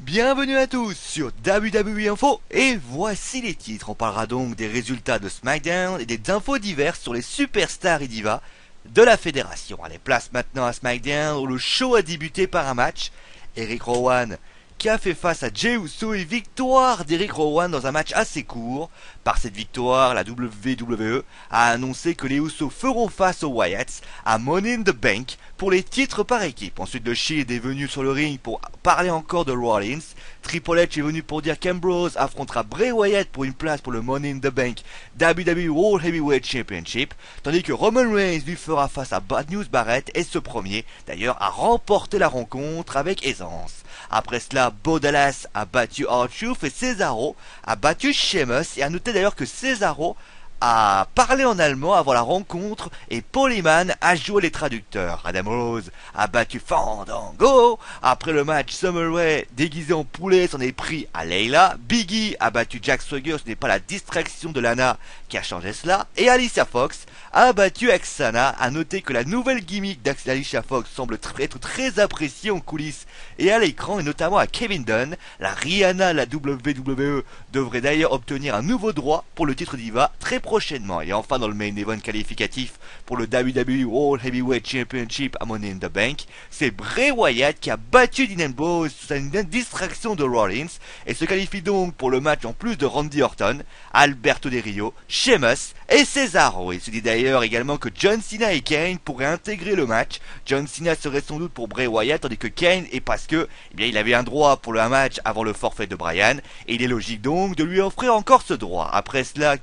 Bienvenue à tous sur WWE Info et voici les titres. On parlera donc des résultats de SmackDown et des infos diverses sur les superstars et divas de la fédération. Allez, place maintenant à SmackDown où le show a débuté par un match. Eric Rowan qui a fait face à Jey Uso et victoire d'Eric Rowan dans un match assez court. Par cette victoire, la WWE a annoncé que les Usos feront face aux Wyatts à Money in the Bank pour les titres par équipe. Ensuite, le Shield est venu sur le ring pour parler encore de Rollins. Triple H est venu pour dire qu'Ambrose affrontera Bray Wyatt pour une place pour le Money in the Bank WWE World Heavyweight Championship, tandis que Roman Reigns lui fera face à Bad News Barrett et ce premier, d'ailleurs, a remporté la rencontre avec aisance. Après cela, Bo Dallas a battu R-Truth et Cesaro a battu Sheamus, et à noter d'ailleurs que Cesaro a parlé en allemand avant la rencontre et Paul Heyman a joué les traducteurs. Adam Rose a battu Fandango. Après le match, Summer Rae déguisé en poulet s'en est pris à Layla. Biggie a battu Jack Swagger, ce n'est pas la distraction de Lana qui a changé cela. Et Alicia Fox a battu Aksana. À noter que la nouvelle gimmick d'Alicia Fox semble être très appréciée en coulisses et à l'écran, et notamment à Kevin Dunn. La Rihanna, la WWE, devrait d'ailleurs obtenir un nouveau droit pour le titre diva très prochainement. Et enfin, dans le main event qualificatif pour le WWE World Heavyweight Championship à Money in the Bank, c'est Bray Wyatt qui a battu Dean Ambrose sous une distraction de Rollins et se qualifie donc pour le match en plus de Randy Orton, Alberto Del Rio, Sheamus et Cesaro. Il se dit d'ailleurs également que John Cena et Kane pourraient intégrer le match. John Cena serait sans doute pour Bray Wyatt, tandis que Kane est parce que il avait un droit pour le match avant le forfait de Bryan, et il est logique donc de lui offrir encore ce droit. Après cela,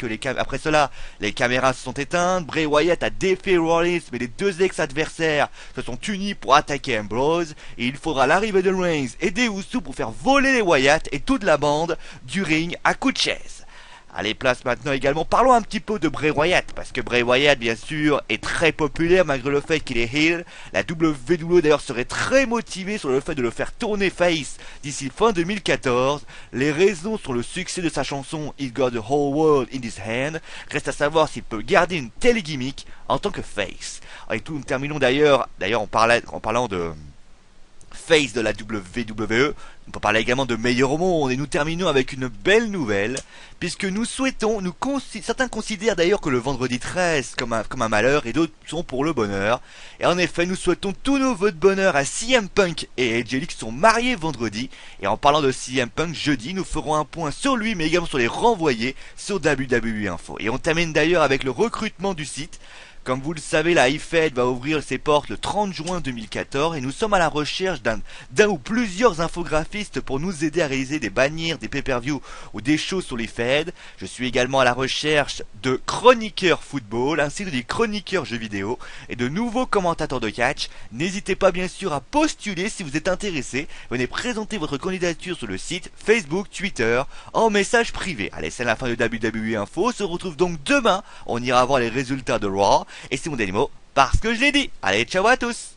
les caméras se sont éteintes. Bray Wyatt a défait Rollins, mais les deux ex-adversaires se sont unis pour attaquer Ambrose, et il faudra l'arrivée de Reigns et des Usos pour faire voler les Wyatt et toute la bande du ring à coups de chaise. Allez, place maintenant également, parlons un petit peu de Bray Wyatt, parce que Bray Wyatt, bien sûr, est très populaire malgré le fait qu'il est heel. La WWE d'ailleurs serait très motivée sur le fait de le faire tourner face d'ici fin 2014. Les raisons sur le succès de sa chanson He's Got the Whole World in His Hand. Reste à savoir s'il peut garder une telle gimmick en tant que face. Et tout, nous terminons d'ailleurs en parlant de face de la WWE, on peut parler également de meilleur au monde, et nous terminons avec une belle nouvelle, puisque certains considèrent d'ailleurs que le vendredi 13 comme un malheur, et d'autres sont pour le bonheur. Et en effet, nous souhaitons tous nos vœux de bonheur à CM Punk et AJ Lee qui sont mariés vendredi. Et en parlant de CM Punk, jeudi, nous ferons un point sur lui, mais également sur les renvoyés sur WWE Info. Et on termine d'ailleurs avec le recrutement du site. Comme vous le savez, la IFED va ouvrir ses portes le 30 juin 2014 et nous sommes à la recherche d'un ou plusieurs infographistes pour nous aider à réaliser des bannières, des pay-per-view ou des shows sur l'IFED. Je suis également à la recherche de chroniqueurs football ainsi que des chroniqueurs jeux vidéo et de nouveaux commentateurs de catch. N'hésitez pas bien sûr à postuler si vous êtes intéressé. Venez présenter votre candidature sur le site, Facebook, Twitter, en message privé. Allez, c'est la fin de WWE Info. On se retrouve donc demain. On ira voir les résultats de Raw. Et c'est mon dernier mot parce que je l'ai dit. Allez, ciao à tous.